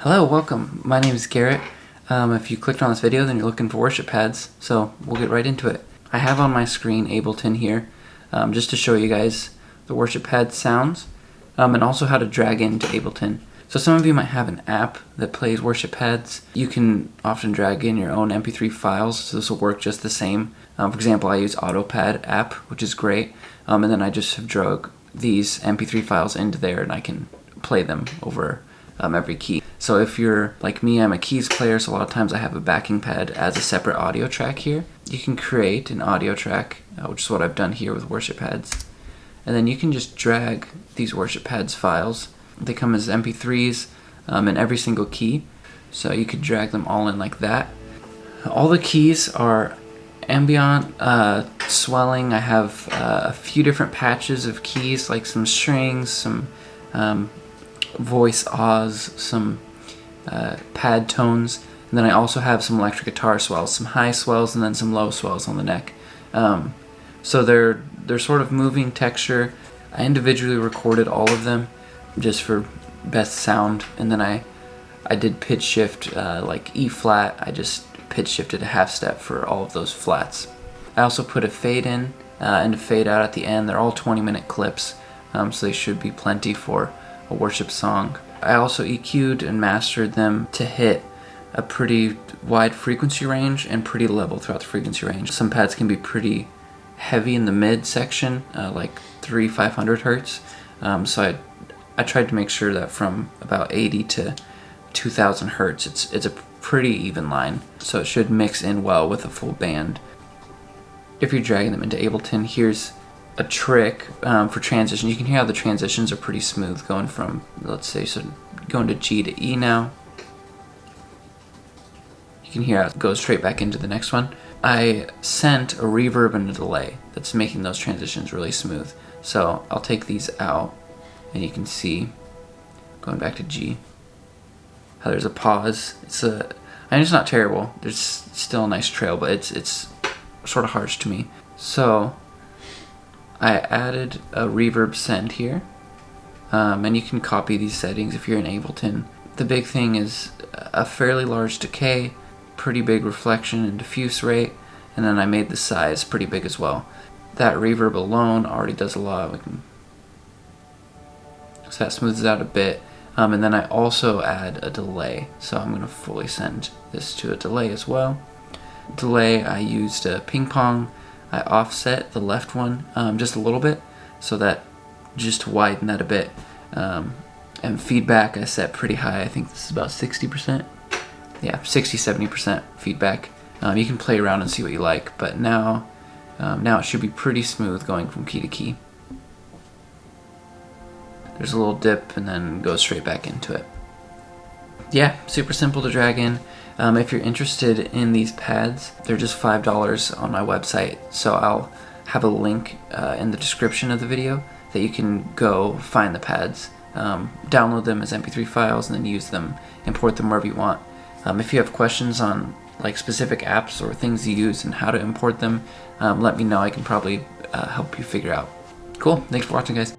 Hello, welcome. My name is Garrett. If you clicked on this video, then you're looking for worship pads, so we'll get right into it. I have on my screen Ableton here, just to show you guys the worship pad sounds, and also how to drag into Ableton. So some of you might have an app that plays worship pads. You can often drag in your own MP3 files, so this will work just the same. For example, I use AutoPad app, which is great, and then I just have drug these MP3 files into there, and I can play them over every key. So if you're like me, I'm a keys player, so a lot of times I have a backing pad as a separate audio track here. You can create an audio track, which is what I've done here with worship pads. And then you can just drag these worship pads files. They come as MP3s in every single key, so you could drag them all in like that. All the keys are ambient, swelling. I have a few different patches of keys, like some strings, some voice ahs, some pad tones, and then I also have some electric guitar swells, some high swells, and then some low swells on the neck. So they're sort of moving texture. I individually recorded all of them just for best sound, and then I did pitch shift like E flat. I just pitch shifted a half step for all of those flats. I also put a fade in and a fade out at the end. They're all 20-minute clips, so they should be plenty for a worship song. I also EQ'd and mastered them to hit a pretty wide frequency range and pretty level throughout the frequency range. Some pads can be pretty heavy in the mid section, like 500 hertz. So I tried to make sure that from about 80 to 2000 hertz, it's a pretty even line, so it should mix in well with a full band. If you're dragging them into Ableton, here's a trick for transition. You can hear how the transitions are pretty smooth going from, let's say, so going to G to E now. You can hear how it goes straight back into the next one. I sent a reverb and a delay that's making those transitions really smooth. So I'll take these out, and you can see, going back to G, how there's a pause. I mean, it's not terrible. There's still a nice trail, but it's sort of harsh to me. So I added a reverb send here, and you can copy these settings if you're in Ableton. The big thing is a fairly large decay, pretty big reflection and diffuse rate, and then I made the size pretty big as well. That reverb alone already does a lot. So that smooths it out a bit, and then I also add a delay. So I'm going to fully send this to a delay as well. Delay, I used a ping pong. I offset the left one just a little bit, so that just to widen that a bit. And feedback I set pretty high. I think this is about 60%. Yeah, 60-70% feedback. You can play around and see what you like, but now it should be pretty smooth going from key to key. There's a little dip and then goes straight back into it. Yeah, super simple to drag in. If you're interested in these pads, they're just $5 on my website, so I'll have a link in the description of the video that you can go find the pads, download them as MP3 files, and then use them, import them wherever you want. If you have questions on like specific apps or things you use and how to import them, let me know. I can probably help you figure out. Cool, thanks for watching, guys.